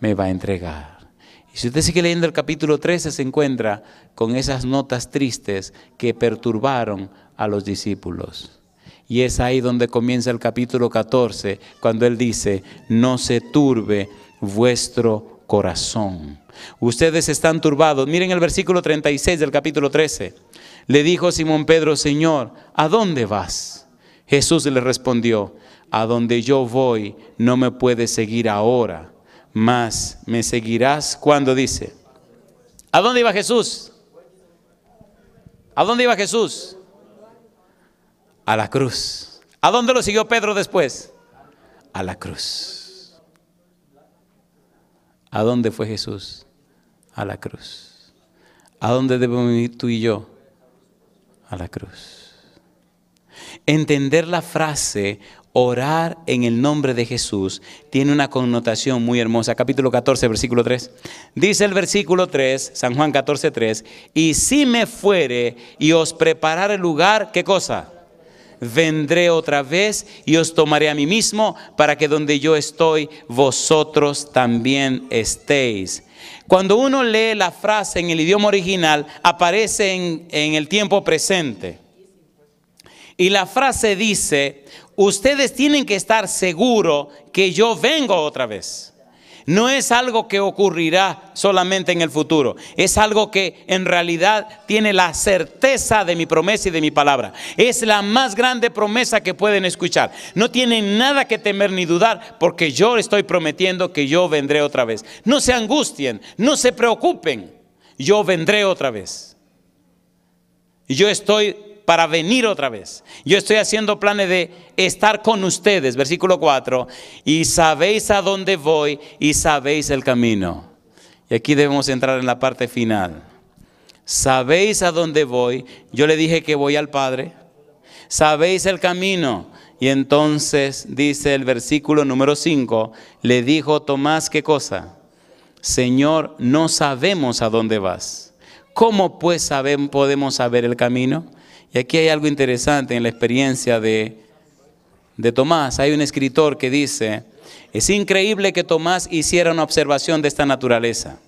Me va a entregar. Y si usted sigue leyendo el capítulo 13, se encuentra con esas notas tristes que perturbaron a los discípulos. Y es ahí donde comienza el capítulo 14, cuando él dice, no se turbe vuestro corazón. Ustedes están turbados. Miren el versículo 36 del capítulo 13. Le dijo Simón Pedro, Señor, ¿a dónde vas? Jesús le respondió, a donde yo voy no me puedes seguir ahora, mas me seguirás cuando dice. ¿A dónde iba Jesús? ¿A dónde iba Jesús? A la cruz. ¿A dónde lo siguió Pedro después? A la cruz. ¿A dónde fue Jesús? A la cruz. ¿A dónde debemos ir tú y yo? A la cruz. Entender la frase orar en el nombre de Jesús tiene una connotación muy hermosa. Capítulo 14, versículo 3. Dice el versículo 3, San Juan 14, 3. Y si me fuere y os preparare lugar, ¿qué cosa? Vendré otra vez y os tomaré a mí mismo, para que donde yo estoy, vosotros también estéis. Cuando uno lee la frase en el idioma original, aparece en el tiempo presente. Y la frase dice, ustedes tienen que estar seguros que yo vengo otra vez. No es algo que ocurrirá solamente en el futuro. Es algo que en realidad tiene la certeza de mi promesa y de mi palabra. Es la más grande promesa que pueden escuchar. No tienen nada que temer ni dudar, porque yo estoy prometiendo que yo vendré otra vez. No se angustien, no se preocupen. Yo vendré otra vez. Yo estoy para venir otra vez. Yo estoy haciendo planes de estar con ustedes. Versículo 4. Y sabéis a dónde voy y sabéis el camino. Y aquí debemos entrar en la parte final. Sabéis a dónde voy. Yo le dije que voy al Padre. Sabéis el camino. Y entonces dice el versículo número 5. Le dijo Tomás, ¿qué cosa? Señor, no sabemos a dónde vas. ¿Cómo pues podemos saber el camino? Y aquí hay algo interesante en la experiencia de Tomás. Hay un escritor que dice, es increíble que Tomás hiciera una observación de esta naturaleza.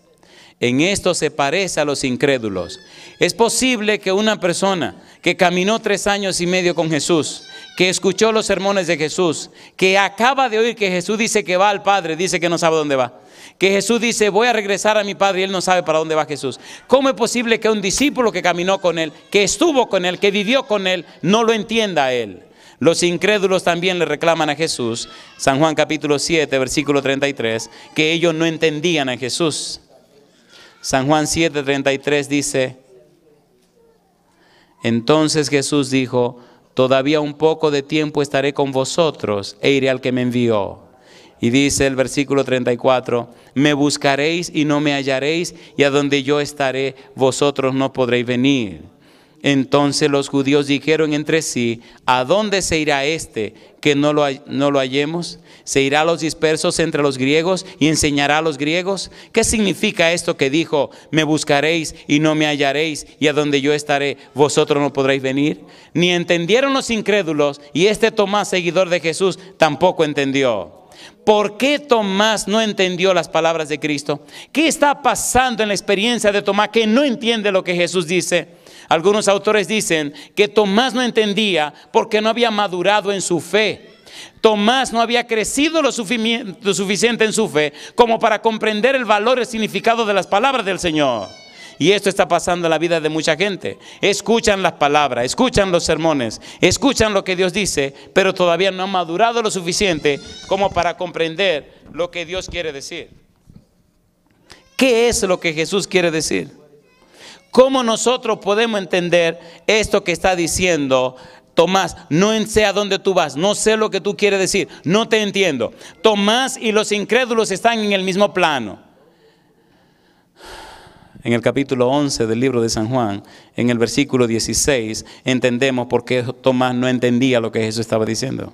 En esto se parece a los incrédulos. Es posible que una persona que caminó 3 años y medio con Jesús, que escuchó los sermones de Jesús, que acaba de oír que Jesús dice que va al Padre, dice que no sabe dónde va. Que Jesús dice, voy a regresar a mi Padre, y él no sabe para dónde va Jesús. ¿Cómo es posible que un discípulo que caminó con él, que estuvo con él, que vivió con él, no lo entienda a él? Los incrédulos también le reclaman a Jesús, San Juan capítulo 7, versículo 33, que ellos no entendían a Jesús. San Juan 7, 33 dice, entonces Jesús dijo, todavía un poco de tiempo estaré con vosotros e iré al que me envió. Y dice el versículo 34, me buscaréis y no me hallaréis, y a donde yo estaré, vosotros no podréis venir. Entonces los judíos dijeron entre sí, ¿a dónde se irá este que no lo hallemos? ¿Se irá a los dispersos entre los griegos y enseñará a los griegos? ¿Qué significa esto que dijo, me buscaréis y no me hallaréis, y a donde yo estaré, vosotros no podréis venir? Ni entendieron los incrédulos, y este Tomás, seguidor de Jesús, tampoco entendió. ¿Por qué Tomás no entendió las palabras de Cristo? ¿Qué está pasando en la experiencia de Tomás que no entiende lo que Jesús dice? Algunos autores dicen que Tomás no entendía porque no había madurado en su fe. Tomás no había crecido lo suficiente en su fe como para comprender el valor y el significado de las palabras del Señor. Y esto está pasando en la vida de mucha gente. Escuchan las palabras, escuchan los sermones, escuchan lo que Dios dice, pero todavía no han madurado lo suficiente como para comprender lo que Dios quiere decir. ¿Qué es lo que Jesús quiere decir? ¿Cómo nosotros podemos entender esto que está diciendo Tomás? No sé a dónde tú vas, no sé lo que tú quieres decir, no te entiendo. Tomás y los incrédulos están en el mismo plano. En el capítulo 11 del libro de San Juan, en el versículo 16, entendemos por qué Tomás no entendía lo que Jesús estaba diciendo.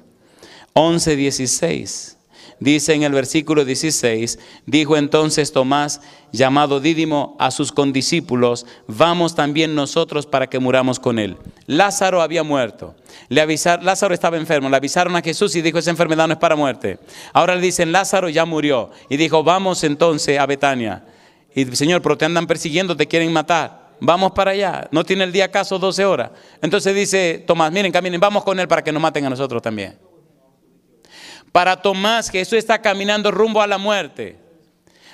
11:16. Dice en el versículo 16, dijo entonces Tomás, llamado Dídimo, a sus condiscípulos, vamos también nosotros para que muramos con él. Lázaro había muerto. Lázaro estaba enfermo. Le avisaron a Jesús y dijo, esa enfermedad no es para muerte. Ahora le dicen, Lázaro ya murió. Y dijo, vamos entonces a Betania. Y Señor, pero te andan persiguiendo, te quieren matar. Vamos para allá. ¿No tiene el día acaso 12 horas? Entonces dice Tomás, miren, caminen, vamos con él para que nos maten a nosotros también. Para Tomás, Jesús está caminando rumbo a la muerte.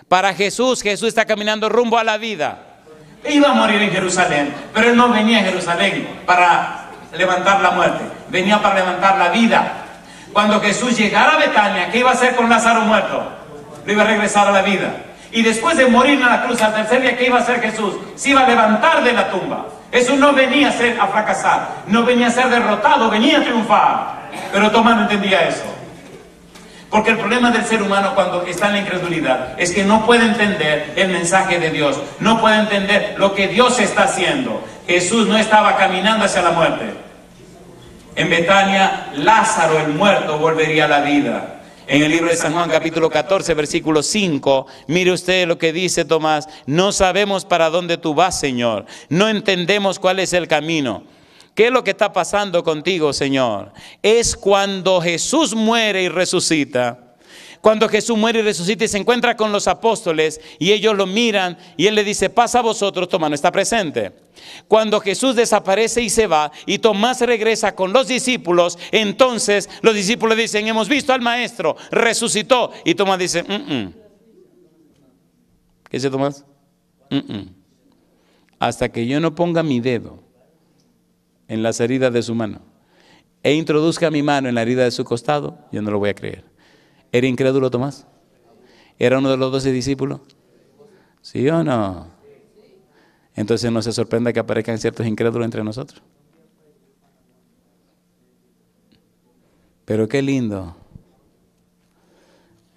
Para Jesús, Jesús está caminando rumbo a la vida. Iba a morir en Jerusalén, pero él no venía a Jerusalén para levantar la muerte. Venía para levantar la vida. Cuando Jesús llegara a Betania, ¿qué iba a hacer con Lázaro muerto? Lo iba a regresar a la vida. Y después de morir en la cruz al tercer día, ¿qué iba a hacer Jesús? Se iba a levantar de la tumba. Eso no venía a fracasar, no venía a ser derrotado, venía a triunfar. Pero Tomás no entendía eso. Porque el problema del ser humano cuando está en la incredulidad es que no puede entender el mensaje de Dios, no puede entender lo que Dios está haciendo. Jesús no estaba caminando hacia la muerte. En Betania, Lázaro el muerto volvería a la vida. En el libro de San Juan capítulo 14 versículo 5, mire usted lo que dice Tomás, no sabemos para dónde tú vas, Señor, no entendemos cuál es el camino. ¿Qué es lo que está pasando contigo, Señor? Es cuando Jesús muere y resucita. Cuando Jesús muere y resucita y se encuentra con los apóstoles y ellos lo miran y Él le dice, pasa a vosotros, Tomás no está presente. Cuando Jesús desaparece y se va y Tomás regresa con los discípulos, entonces los discípulos dicen, hemos visto al Maestro, resucitó. Y Tomás dice, ¿Qué dice Tomás? Hasta que yo no ponga mi dedo en las heridas de su mano e introduzca mi mano en la herida de su costado, yo no lo voy a creer. ¿Era incrédulo Tomás? ¿Era uno de los 12 discípulos? ¿Sí o no? Entonces no se sorprenda que aparezcan ciertos incrédulos entre nosotros. Pero qué lindo.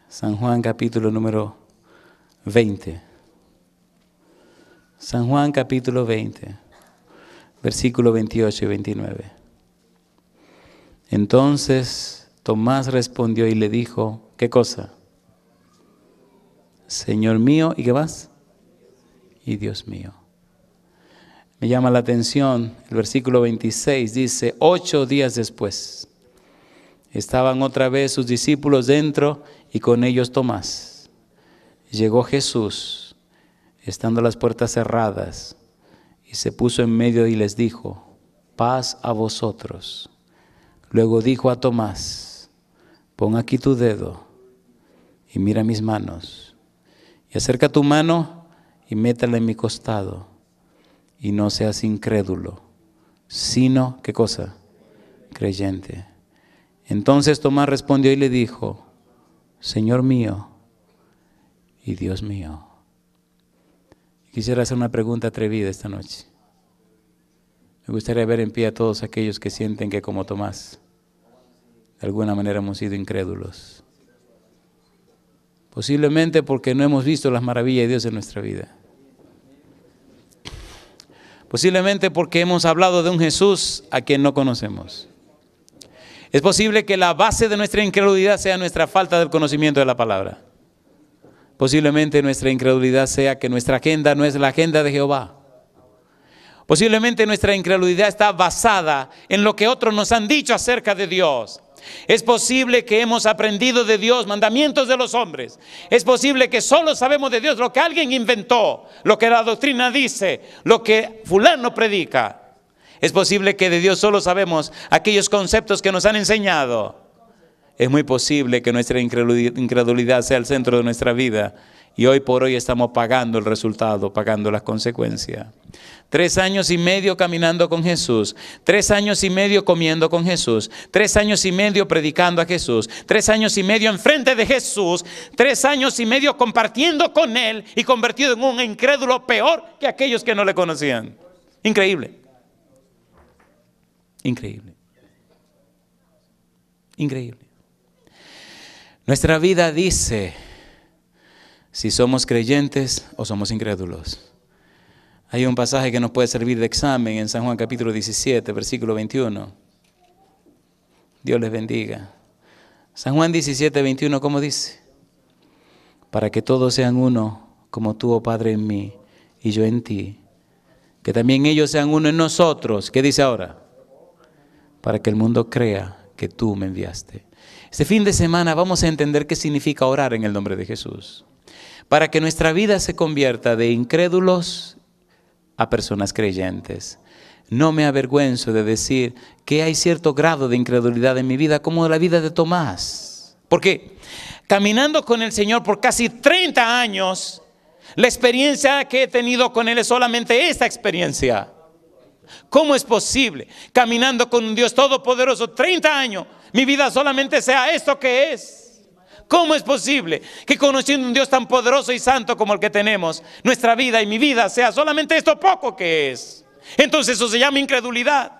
San Juan capítulo número 20. San Juan capítulo 20. Versículo 28 y 29. Entonces Tomás respondió y le dijo, ¿qué cosa? Señor mío, ¿y qué más? Y Dios mío. Me llama la atención, el versículo 26 dice, 8 días después, estaban otra vez sus discípulos dentro y con ellos Tomás. Llegó Jesús, estando las puertas cerradas, y se puso en medio y les dijo, paz a vosotros. Luego dijo a Tomás, pon aquí tu dedo y mira mis manos. Y acerca tu mano y métela en mi costado. Y no seas incrédulo, sino, ¿qué cosa? Creyente. Entonces Tomás respondió y le dijo, Señor mío y Dios mío. Quisiera hacer una pregunta atrevida esta noche. Me gustaría ver en pie a todos aquellos que sienten que como Tomás, de alguna manera hemos sido incrédulos. Posiblemente porque no hemos visto las maravillas de Dios en nuestra vida. Posiblemente porque hemos hablado de un Jesús a quien no conocemos. Es posible que la base de nuestra incredulidad sea nuestra falta del conocimiento de la palabra. Posiblemente nuestra incredulidad sea que nuestra agenda no es la agenda de Jehová. Posiblemente nuestra incredulidad está basada en lo que otros nos han dicho acerca de Dios. Es posible que hemos aprendido de Dios mandamientos de los hombres. Es posible que solo sabemos de Dios lo que alguien inventó, lo que la doctrina dice, lo que fulano predica. Es posible que de Dios solo sabemos aquellos conceptos que nos han enseñado. Es muy posible que nuestra incredulidad sea el centro de nuestra vida y hoy por hoy estamos pagando el resultado, pagando las consecuencias. 3 años y medio caminando con Jesús, 3 años y medio comiendo con Jesús, 3 años y medio predicando a Jesús, 3 años y medio enfrente de Jesús, 3 años y medio compartiendo con Él y convertido en un incrédulo peor que aquellos que no le conocían. Increíble. Increíble. Increíble. Nuestra vida dice si somos creyentes o somos incrédulos. Hay un pasaje que nos puede servir de examen en San Juan capítulo 17, versículo 21. Dios les bendiga. San Juan 17, 21, ¿cómo dice? Para que todos sean uno, como tú, oh Padre, en mí y yo en ti. Que también ellos sean uno en nosotros. ¿Qué dice ahora? Para que el mundo crea que tú me enviaste. Este fin de semana vamos a entender qué significa orar en el nombre de Jesús. Para que nuestra vida se convierta de incrédulos a personas creyentes. No me avergüenzo de decir que hay cierto grado de incredulidad en mi vida, como la vida de Tomás. Porque caminando con el Señor por casi 30 años, la experiencia que he tenido con Él es solamente esta experiencia. ¿Cómo es posible? Caminando con un Dios todopoderoso 30 años, mi vida solamente sea esto que es. ¿Cómo es posible que conociendo un Dios tan poderoso y santo como el que tenemos, nuestra vida y mi vida sea solamente esto poco que es? Entonces eso se llama incredulidad.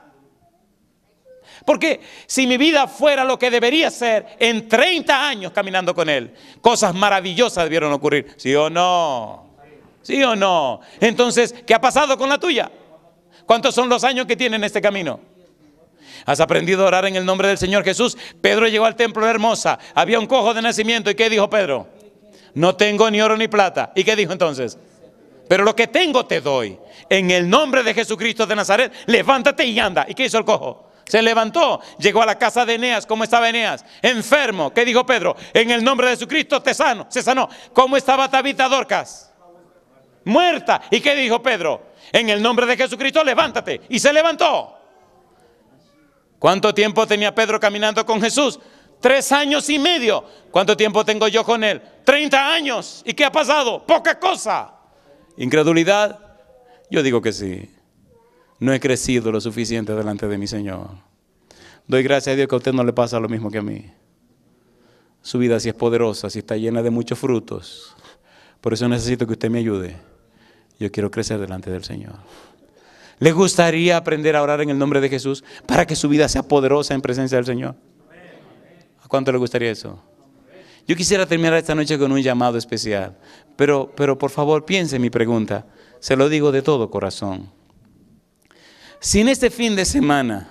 Porque si mi vida fuera lo que debería ser en 30 años caminando con Él, cosas maravillosas debieron ocurrir. ¿Sí o no? ¿Sí o no? Entonces, ¿qué ha pasado con la tuya? ¿Cuántos son los años que tiene en este camino? ¿Has aprendido a orar en el nombre del Señor Jesús? Pedro llegó al templo de Hermosa. Había un cojo de nacimiento. ¿Y qué dijo Pedro? No tengo ni oro ni plata. ¿Y qué dijo entonces? Pero lo que tengo te doy. En el nombre de Jesucristo de Nazaret, levántate y anda. ¿Y qué hizo el cojo? Se levantó. Llegó a la casa de Eneas. ¿Cómo estaba Eneas? Enfermo. ¿Qué dijo Pedro? En el nombre de Jesucristo te sano. Se sanó. ¿Cómo estaba Tabita Dorcas? Muerta. ¿Y qué dijo Pedro? En el nombre de Jesucristo, levántate. Y se levantó. ¿Cuánto tiempo tenía Pedro caminando con Jesús? 3 años y medio. ¿Cuánto tiempo tengo yo con Él? 30 años. ¿Y qué ha pasado? Poca cosa. ¿Incredulidad? Yo digo que sí. No he crecido lo suficiente delante de mi Señor. Doy gracias a Dios que a usted no le pasa lo mismo que a mí. Su vida sí es poderosa, sí está llena de muchos frutos. Por eso necesito que usted me ayude. Yo quiero crecer delante del Señor. ¿Le gustaría aprender a orar en el nombre de Jesús para que su vida sea poderosa en presencia del Señor? ¿A cuánto le gustaría eso? Yo quisiera terminar esta noche con un llamado especial. Pero por favor piense en mi pregunta. Se lo digo de todo corazón. Si en este fin de semana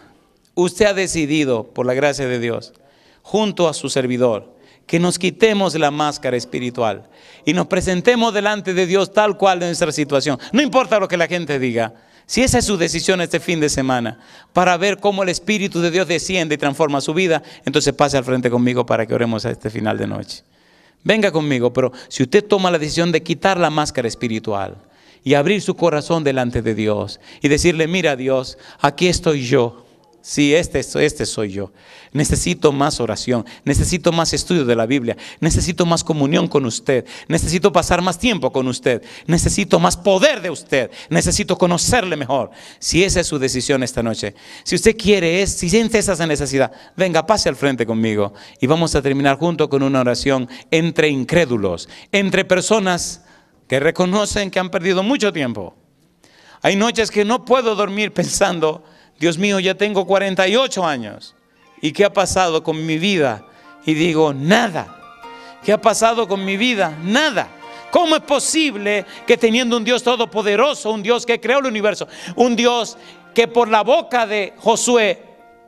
usted ha decidido, por la gracia de Dios, junto a su servidor, que nos quitemos la máscara espiritual y nos presentemos delante de Dios tal cual de nuestra situación. No importa lo que la gente diga. Si esa es su decisión este fin de semana, para ver cómo el Espíritu de Dios desciende y transforma su vida, entonces pase al frente conmigo para que oremos a este final de noche. Venga conmigo, pero si usted toma la decisión de quitar la máscara espiritual y abrir su corazón delante de Dios y decirle, mira Dios, aquí estoy yo. Sí, este soy yo. Necesito más oración, necesito más estudio de la Biblia, necesito más comunión con usted, necesito pasar más tiempo con usted, necesito más poder de usted, necesito conocerle mejor. Si esa es su decisión esta noche, si usted quiere, si siente esa necesidad, venga, pase al frente conmigo y vamos a terminar junto con una oración entre incrédulos, entre personas que reconocen que han perdido mucho tiempo. Hay noches que no puedo dormir pensando, Dios mío, ya tengo 48 años. ¿Y qué ha pasado con mi vida? Y digo, nada. ¿Qué ha pasado con mi vida? Nada. ¿Cómo es posible que teniendo un Dios todopoderoso, un Dios que creó el universo, un Dios que por la boca de Josué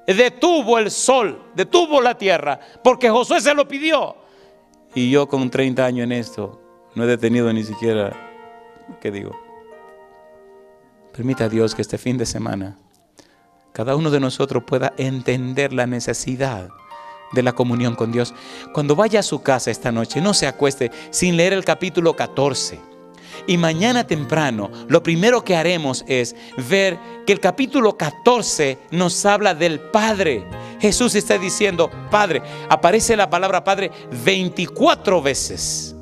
detuvo el sol, detuvo la tierra, porque Josué se lo pidió, y yo con 30 años en esto no he detenido ni siquiera, ¿qué digo? Permita a Dios que este fin de semana cada uno de nosotros pueda entender la necesidad de la comunión con Dios. Cuando vaya a su casa esta noche, no se acueste sin leer el capítulo 14. Y mañana temprano, lo primero que haremos es ver que el capítulo 14 nos habla del Padre. Jesús está diciendo Padre. Aparece la palabra Padre 24 veces.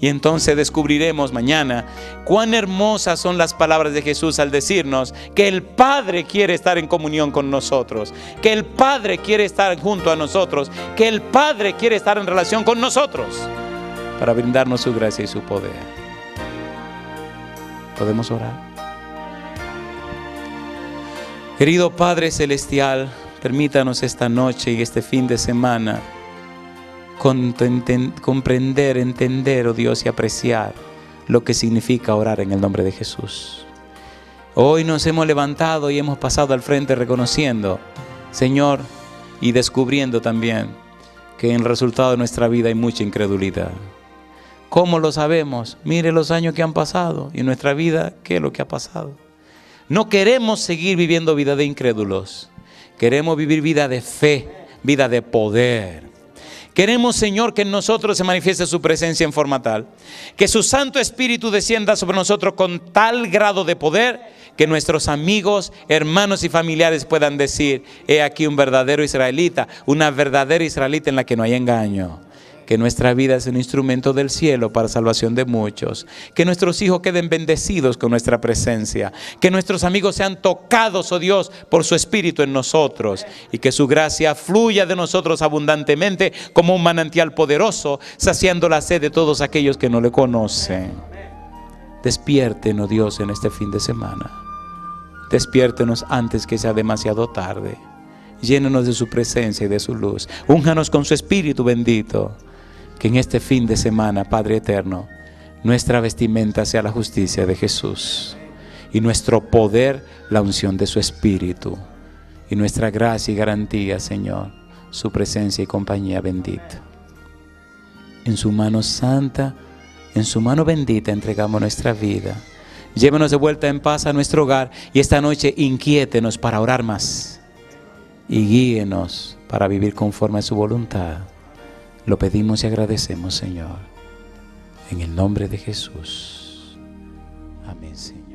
Y entonces descubriremos mañana cuán hermosas son las palabras de Jesús al decirnos que el Padre quiere estar en comunión con nosotros, que el Padre quiere estar junto a nosotros, que el Padre quiere estar en relación con nosotros para brindarnos su gracia y su poder. ¿Podemos orar? Querido Padre Celestial, permítanos esta noche y este fin de semana comprender, entender, oh Dios, y apreciar lo que significa orar en el nombre de Jesús. Hoy nos hemos levantado y hemos pasado al frente reconociendo, Señor, y descubriendo también que en el resultado de nuestra vida hay mucha incredulidad. ¿Cómo lo sabemos? Mire los años que han pasado y en nuestra vida, ¿qué es lo que ha pasado? No queremos seguir viviendo vida de incrédulos. Queremos vivir vida de fe, vida de poder. Queremos, Señor, que en nosotros se manifieste su presencia en forma tal, que su Santo Espíritu descienda sobre nosotros con tal grado de poder, que nuestros amigos, hermanos y familiares puedan decir: he aquí un verdadero israelita, una verdadera israelita en la que no hay engaño. Que nuestra vida es un instrumento del cielo para salvación de muchos. Que nuestros hijos queden bendecidos con nuestra presencia. Que nuestros amigos sean tocados, oh Dios, por su Espíritu en nosotros. Y que su gracia fluya de nosotros abundantemente como un manantial poderoso, saciando la sed de todos aquellos que no le conocen. Despiértenos, Dios, en este fin de semana. Despiértenos antes que sea demasiado tarde. Llénenos de su presencia y de su luz. Únjanos con su Espíritu bendito. Que en este fin de semana, Padre eterno, nuestra vestimenta sea la justicia de Jesús y nuestro poder la unción de su Espíritu, y nuestra gracia y garantía, Señor, su presencia y compañía bendita. En su mano santa, en su mano bendita entregamos nuestra vida. Llévenos de vuelta en paz a nuestro hogar y esta noche inquiétenos para orar más y guíenos para vivir conforme a su voluntad. Lo pedimos y agradecemos, Señor, en el nombre de Jesús. Amén, Señor.